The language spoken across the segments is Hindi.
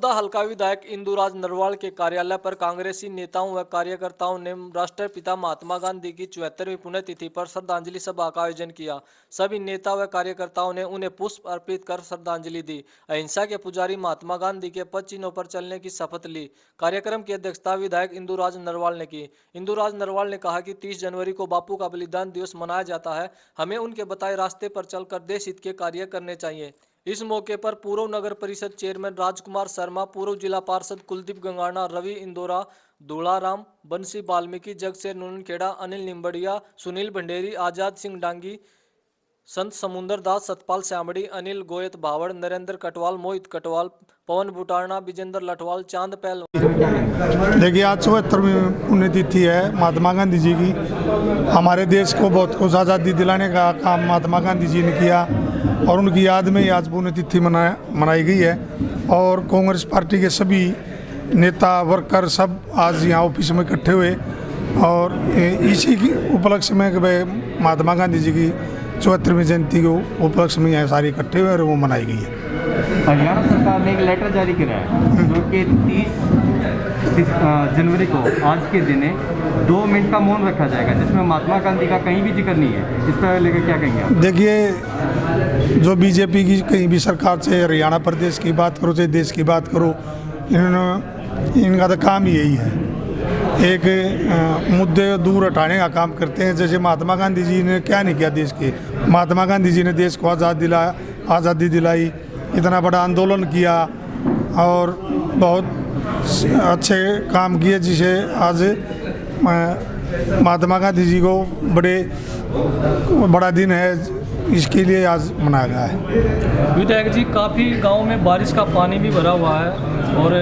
बड़ौदा हल्का विधायक इंदुराज नरवाल के कार्यालय पर कांग्रेसी नेताओं व कार्यकर्ताओं ने राष्ट्रपिता महात्मा गांधी की 74वीं पुण्यतिथि पर श्रद्धांजलि सभा का आयोजन किया। सभी नेता व कार्यकर्ताओं ने उन्हें पुष्प अर्पित कर श्रद्धांजलि दी। अहिंसा के पुजारी महात्मा गांधी के पद चिन्हों पर चलने की शपथ ली। कार्यक्रम की अध्यक्षता विधायक इंदुराज नरवाल ने की। इंदुराज नरवाल ने कहा कि 30 जनवरी को बापू का बलिदान दिवस मनाया जाता है। हमें उनके बताए रास्ते पर चलकर देश हित के कार्य करने चाहिए। इस मौके पर पूर्व नगर परिषद चेयरमैन राजकुमार शर्मा, पूर्व जिला पार्षद कुलदीप गंगाना, रवि इंदौरा, दूलाराम, बंसी वाल्मीकि, जगसेर नूनखेड़ा, अनिल निम्बड़िया, सुनील भंडेरी, आजाद सिंह डांगी, संत समुंदर दास, सतपाल श्यामड़ी, अनिल गोयत भावड़, नरेंद्र कटवाल, मोहित कटवाल, पवन बुटारना, विजेंद्र लटवाल, चांद पहल। देखिए, आज 74वीं पुण्यतिथि है महात्मा गांधी जी की। हमारे देश को बहुत कुछ आज़ादी दिलाने का काम महात्मा गांधी जी ने किया और उनकी याद में ही आज पुण्यतिथि मनाई गई है। और कांग्रेस पार्टी के सभी नेता वर्कर सब आज यहाँ ऑफिस में इकट्ठे हुए और इसी की उपलक्ष्य में कि भाई महात्मा गांधी जी की 74वीं जयंती को उपलक्ष्य में यहाँ सारे इकट्ठे हुए और वो मनाई गई है। हरियाणा सरकार ने एक लेटर जारी किया है जो कि 30 जनवरी को आज के दिन 2 मिनट का मौन रखा जाएगा, जिसमें महात्मा गांधी का कहीं भी जिक्र नहीं है। इस पर लेकर क्या कहेंगे आप? देखिए, जो बीजेपी की कहीं भी सरकार, चाहे हरियाणा प्रदेश की बात करो चाहे देश की बात करो, इनका तो काम ही यही है, एक मुद्दे दूर हटाने का काम करते हैं। जैसे महात्मा गांधी जी ने क्या नहीं किया देश के। महात्मा गांधी जी ने देश को आज़ादी दिलाई, इतना बड़ा आंदोलन किया और बहुत अच्छे काम किए, जिसे आज महात्मा गांधी जी को बड़ा दिन है, इसके लिए आज मनाया गया है। विधायक जी, काफ़ी गाँव में बारिश का पानी भी भरा हुआ है और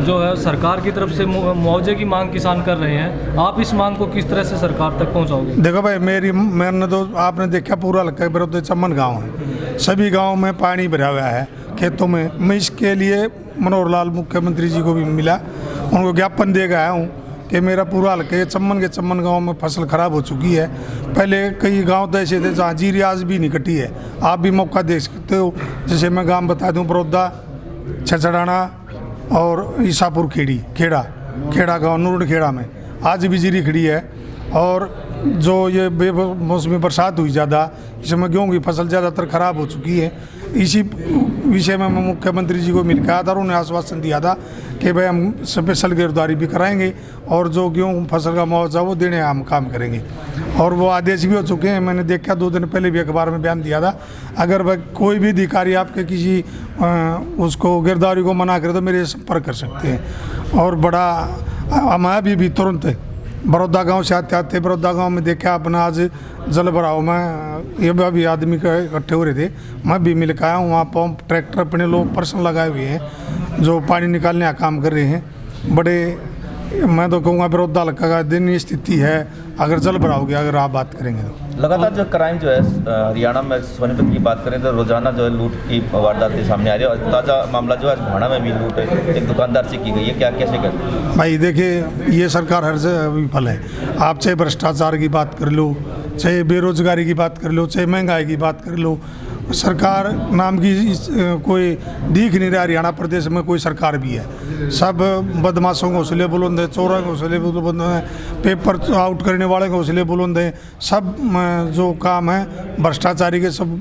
जो है सरकार की तरफ से मुआवजे की मांग किसान कर रहे हैं। आप इस मांग को किस तरह से सरकार तक पहुंचाओगे? देखो भाई, मैंने तो आपने देखा पूरा हल्का बड़ौदा चमन गांव है, सभी गांव में पानी भरा हुआ है खेतों में। मैं इसके लिए मनोहर लाल मुख्यमंत्री जी को भी मिला, उनको ज्ञापन दे गया हूँ कि मेरा पूरा हल्के चमन गांव में फसल खराब हो चुकी है। पहले कई गांव तो ऐसे थे जहाँ जीरी आज भी नहीं कटी है। आप भी मौका देख सकते हो। जैसे मैं गांव बता दूं, बड़ौदा, छछड़ाना और ईसापुर खेड़ा गांव नूरखेड़ा में आज भी जीरी खड़ी है। और जो ये बेमौसमी बरसात हुई ज़्यादा, इसमें गेहूँ की फसल ज़्यादातर ख़राब हो चुकी है। इसी विषय में मैं मुख्यमंत्री जी को मिल के आया था और उन्हें आश्वासन दिया था कि भाई हम स्पेशल गिरफ्तारी भी कराएंगे और जो गेहूँ फसल का मुआवजा वो देने हम काम करेंगे। और वो आदेश भी हो चुके हैं। मैंने देखा 2 दिन पहले भी अखबार में बयान दिया था, अगर भाई कोई भी अधिकारी आपके किसी उसको गिरफ्तारी को मना करे तो मेरे संपर्क कर सकते हैं। और बड़ा हम भी तुरंत बड़ौदा गांव से आते बड़ौदा गांव में देखा अपना आज जल भराव में ये भी आदमी इकट्ठे हो रहे थे, मैं भी मिल के आया हूँ। वहाँ पंप ट्रैक्टर अपने लोग पर्सन लगाए हुए हैं जो पानी निकालने का काम कर रहे हैं। बड़े मैं तो कहूँगा बड़ौदा हल्का का दयनीय स्थिति है अगर जल भराव की अगर आप बात करेंगे तो। लगातार जो क्राइम जो है हरियाणा में सोनीपत की बात करें तो रोजाना जो है लूट की वारदातें सामने आ रही है और ताज़ा मामला जो है भाड़ा में भी लूट एक दुकानदार से की गई है। क्या कैसे कर? भाई देखिए, ये सरकार हर जगह विफल है। आप चाहे भ्रष्टाचार की बात कर लो, चाहे बेरोजगारी की बात कर लो, चाहे महंगाई की बात कर लो, सरकार नाम की कोई दिख नहीं रहा। हरियाणा प्रदेश में कोई सरकार भी है, सब बदमाशों के हौसले बुलंद है, चोरों के हौसले बुलंद है, पेपर आउट करने वाले के हौसले बुलंद है। सब जो काम है भ्रष्टाचारी के सब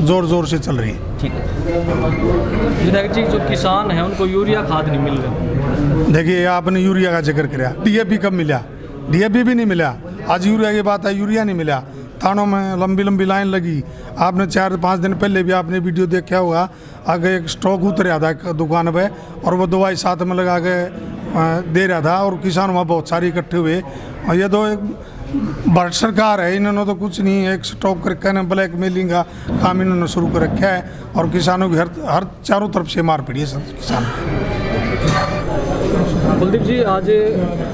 जोर जोर से चल रही है। ठीक है विधायक जी, जो किसान हैं उनको यूरिया खाद नहीं मिल रहा। देखिए, आपने यूरिया का जिक्र किया, डीएपी कब मिला? डीएपी भी नहीं मिला। आज यूरिया की बात है, यूरिया नहीं मिला। थानों में लंबी लाइन लगी। आपने 4-5 दिन पहले भी आपने वीडियो देखा होगा, आगे एक स्टॉक उतरा था दुकान पे और वो दवाई साथ में लगा के दे रहा था और किसान वहाँ बहुत सारे इकट्ठे हुए। और ये तो एक भारत सरकार है, इन्होंने तो कुछ नहीं, एक स्टॉक करके ना ब्लैक मेलिंग का काम इन्होंने शुरू कर रखा है और किसानों की हर चारों तरफ से मार पड़ी है किसान। कुलदीप जी, आज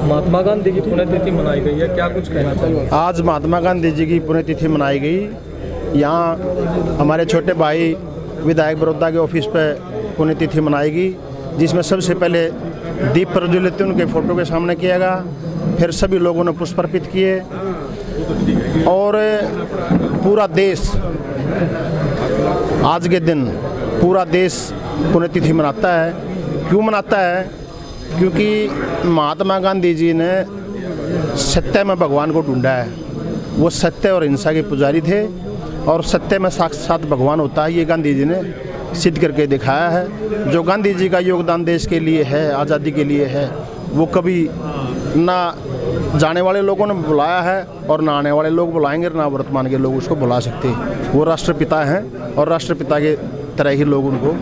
महात्मा गांधी की पुण्यतिथि मनाई गई है, क्या कुछ कहना चाहिए? आज महात्मा गांधी जी की पुण्यतिथि मनाई गई। यहाँ हमारे छोटे भाई विधायक बड़ौदा के ऑफिस पे पुण्यतिथि मनाई गई, जिसमें सबसे पहले दीप प्रज्वलित उनके फोटो के सामने किया गया, फिर सभी लोगों ने पुष्प अर्पित किए और पूरा देश आज के दिन पूरा देश पुण्यतिथि मनाता है। क्यों मनाता है? क्योंकि महात्मा गांधी जी ने सत्य में भगवान को ढूंढा है। वो सत्य और हिंसा के पुजारी थे और सत्य में साक्षात भगवान होता है, ये गांधी जी ने सिद्ध करके दिखाया है। जो गांधी जी का योगदान देश के लिए है, आज़ादी के लिए है, वो कभी ना जाने वाले लोगों ने बुलाया है और ना आने वाले लोग बुलाएंगे, ना वर्तमान के लोग उसको बुला सकते। वो राष्ट्रपिता हैं और राष्ट्रपिता के तरह ही लोग उनको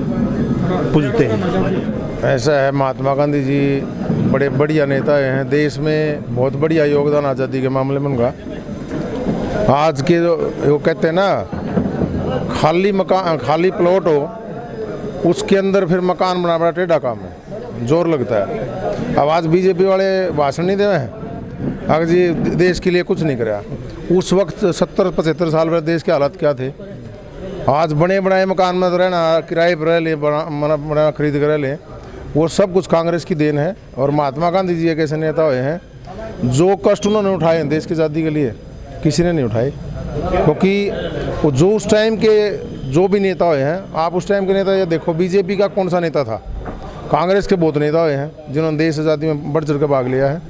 पूजते हैं। ऐसा है, महात्मा गांधी जी बड़े बढ़िया नेता हैं, देश में बहुत बढ़िया योगदान आज़ादी के मामले में उनका। आज के वो कहते हैं ना, खाली मकान, खाली प्लॉट हो उसके अंदर फिर मकान बना बड़ा टेढ़ा काम है, जोर लगता है। अब आज बीजेपी वाले भाषण नहीं दे रहे हैं, अगर जी देश के लिए कुछ नहीं कराया। उस वक्त 70-75 साल में देश के हालात क्या थे? आज बने बनाए मकान में तो रहना, किराए पर रह ले, बना खरीद कर रह ले, वो सब कुछ कांग्रेस की देन है। और महात्मा गांधी जी एक ऐसे नेता हुए हैं जो कष्ट उन्होंने उठाए हैं देश की आज़ादी के लिए, किसी ने नहीं उठाए। क्योंकि वो जो उस टाइम के जो भी नेता हुए हैं, आप उस टाइम के नेता ये देखो, बीजेपी का कौन सा नेता था? कांग्रेस के बहुत नेता हुए हैं जिन्होंने देश आज़ादी में बढ़ चढ़ कर भाग लिया है।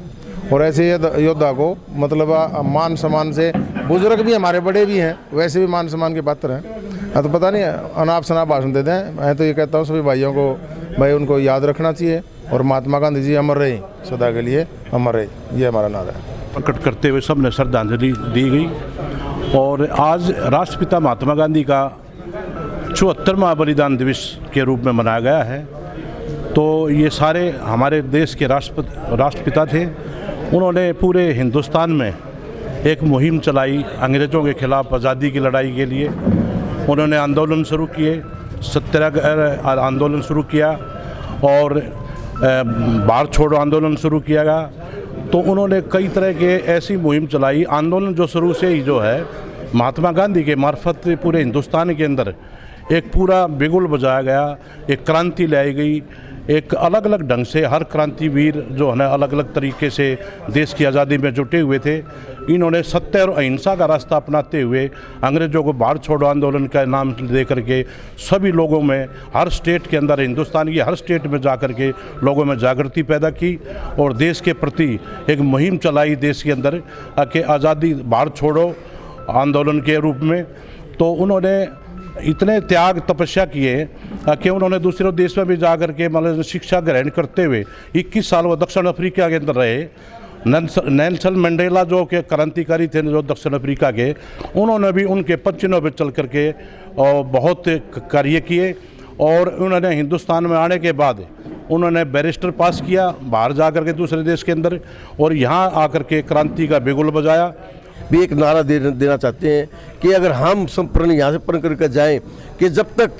और ऐसे योद्धा को मतलब मान सम्मान से, बुजुर्ग भी हमारे बड़े भी हैं, वैसे भी मान सम्मान के पात्र हैं। तो पता नहीं अनाप शनाप भाषण देते हैं। मैं तो ये कहता हूँ सभी भाइयों को, भाई उनको याद रखना चाहिए और महात्मा गांधी जी अमर रहे, सदा के लिए अमर रहे, ये हमारा नारा है। प्रकट करते हुए सबने श्रद्धांजलि दी गई। और आज राष्ट्रपिता महात्मा गांधी का 74वां बलिदान दिवस के रूप में मनाया गया है। तो ये सारे हमारे देश के राष्ट्रपिता थे। उन्होंने पूरे हिंदुस्तान में एक मुहिम चलाई अंग्रेज़ों के खिलाफ आज़ादी की लड़ाई के लिए। उन्होंने आंदोलन शुरू किए, सत्याग्रह आंदोलन शुरू किया और भारत छोड़ो आंदोलन शुरू किया गया। तो उन्होंने कई तरह के ऐसी मुहिम चलाई। आंदोलन जो शुरू से ही जो है महात्मा गांधी के मार्फत पूरे हिंदुस्तान के अंदर एक पूरा बिगुल बजाया गया, एक क्रांति लाई गई। एक अलग अलग ढंग से हर क्रांतिवीर जो है ना अलग अलग तरीके से देश की आज़ादी में जुटे हुए थे। इन्होंने सत्य और अहिंसा का रास्ता अपनाते हुए अंग्रेज़ों को भारत छोड़ो आंदोलन का नाम दे करके सभी लोगों में, हर स्टेट के अंदर, हिंदुस्तान की हर स्टेट में जा कर के लोगों में जागृति पैदा की और देश के प्रति एक मुहिम चलाई देश के अंदर कि आज़ादी भारत छोड़ो आंदोलन के रूप में। तो उन्होंने इतने त्याग तपस्या किए कि उन्होंने दूसरे देश में भी जा कर के मतलब शिक्षा ग्रहण करते हुए 21 साल वो दक्षिण अफ्रीका के अंदर रहे। नेल्सन मंडेला जो के क्रांतिकारी थे जो दक्षिण अफ्रीका के, उन्होंने भी उनके पश्चिमों पर चल कर के और बहुत कार्य किए। और उन्होंने हिंदुस्तान में आने के बाद उन्होंने बैरिस्टर पास किया बाहर जा कर के दूसरे देश के अंदर, और यहाँ आकर के क्रांति का बिगुल बजाया। भी एक नारा देना चाहते हैं कि अगर हम संपूर्ण यहाँ से प्रण करके जाएं कि जब तक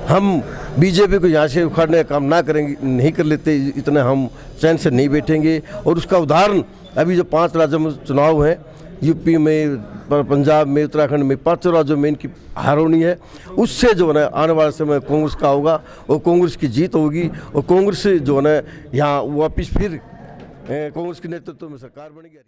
हम बीजेपी को यहाँ से उखाड़ने का काम ना करेंगे, नहीं कर लेते, इतना हम चैन से नहीं बैठेंगे। और उसका उदाहरण अभी जो 5 राज्यों में चुनाव हैं, यूपी में, पंजाब में, उत्तराखंड में, 5 राज्यों में इनकी हार होनी है। उससे जो है ना आने वाले समय कांग्रेस का होगा और कांग्रेस की जीत होगी और कांग्रेस जो है ना यहाँ वापिस फिर कांग्रेस के नेतृत्व में सरकार बनेगी।